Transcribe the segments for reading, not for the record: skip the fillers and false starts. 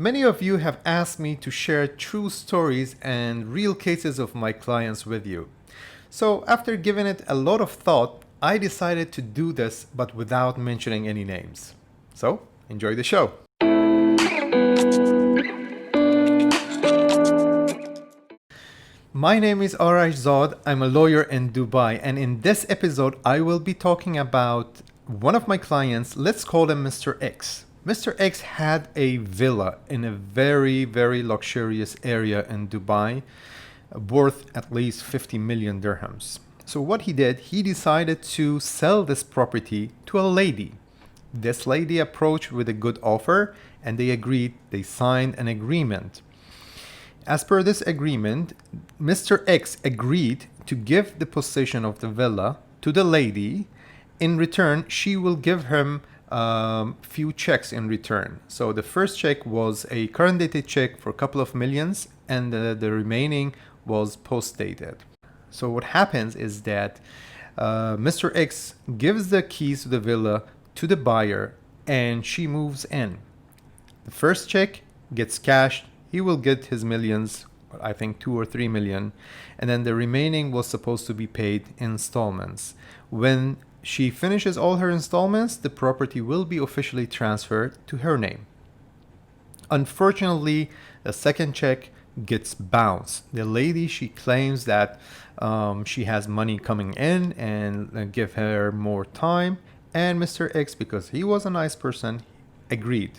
Many of you have asked me to share true stories and real cases of my clients with you. So after giving it a lot of thought, I decided to do this but without mentioning any names. So enjoy the show. My name is Arash. I'm a lawyer in Dubai, and in this episode I will be talking about one of my clients. Let's call him Mr. X. Mr. X had a villa in a very luxurious area in Dubai, worth at least 50 million dirhams. So what he did, he decided to sell this property to a lady. This lady approached with a good offer and they agreed, they signed an agreement. As per this agreement, Mr. X agreed to give the possession of the villa to the lady. In return, she will give him few checks in return. So the first check was a current dated check for a couple of millions, and the remaining was post dated. So what happens is that Mr. X gives the keys to the villa to the buyer and she moves in. The first check gets cashed. He will get his millions, I think 2 or 3 million, and then the remaining was supposed to be paid in installments. When she finishes all her installments, the property will be officially transferred to her name. Unfortunately, the second check gets bounced. The lady, she claims that she has money coming in and give her more time, and Mr. X, because he was a nice person, agreed.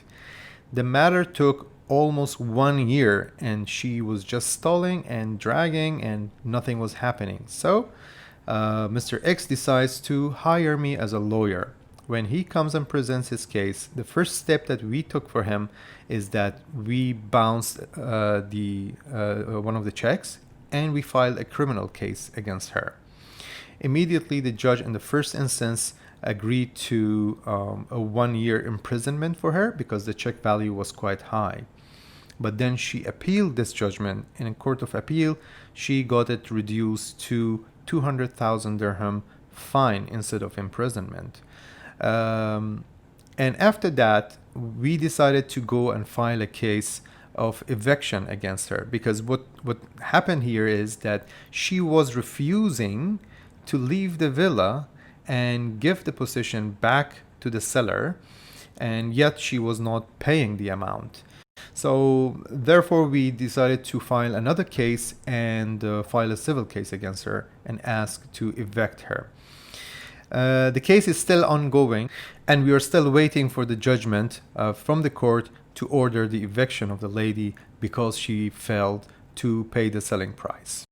The matter took almost 1 year and she was just stalling and dragging and nothing was happening. So Mr. X decides to hire me as a lawyer. When he comes and presents his case, the first step that we took for him is that we bounced one of the checks and we filed a criminal case against her. Immediately, the judge in the first instance agreed to a 1 year imprisonment for her because the check value was quite high. But then she appealed this judgment, and in court of appeal, she got it reduced to 200,000 dirham fine instead of imprisonment. And after that, we decided to go and file a case of eviction against her, because what happened here is that she was refusing to leave the villa and give the possession back to the seller, and yet she was not paying the amount. So therefore we decided to file another case and file a civil case against her and ask to evict her. The case is still ongoing and we are still waiting for the judgment from the court to order the eviction of the lady because she failed to pay the selling price.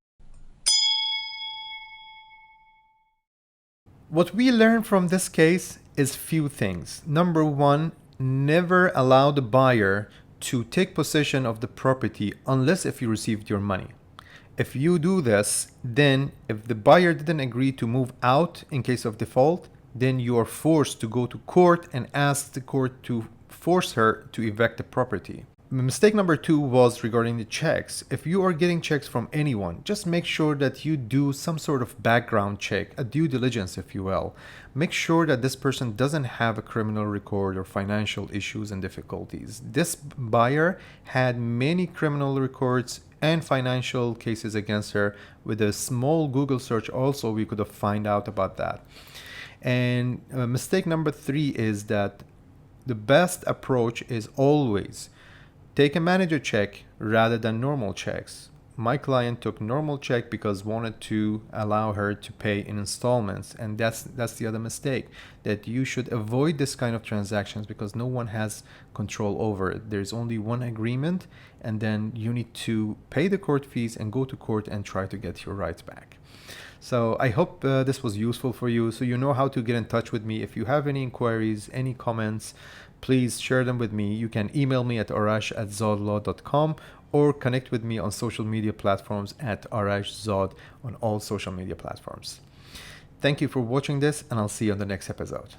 What we learned from this case is few things. Number one, never allow the buyer to take possession of the property unless if you received your money. If you do this, then if the buyer didn't agree to move out in case of default, then you are forced to go to court and ask the court to force her to evict the property. Mistake number two was regarding the checks. If you are getting checks from anyone, just make sure that you do some sort of background check, a due diligence if you will. Make sure that this person doesn't have a criminal record or financial issues and difficulties. This buyer had many criminal records and financial cases against her. With a small Google search also we could have found out about that. And mistake number three is that the best approach is always take a manager check rather than normal checks. My client took normal check because wanted to allow her to pay in installments, and that's the other mistake, that you should avoid this kind of transactions because no one has control over it. There's only one agreement, and then you need to pay the court fees and go to court and try to get your rights back. So I hope this was useful for you, so you know how to get in touch with me. If you have any inquiries, any comments, please share them with me. You can email me at arash@zodlaw.com or connect with me on social media platforms at arashzod on all social media platforms. Thank you for watching this, and I'll see you on the next episode.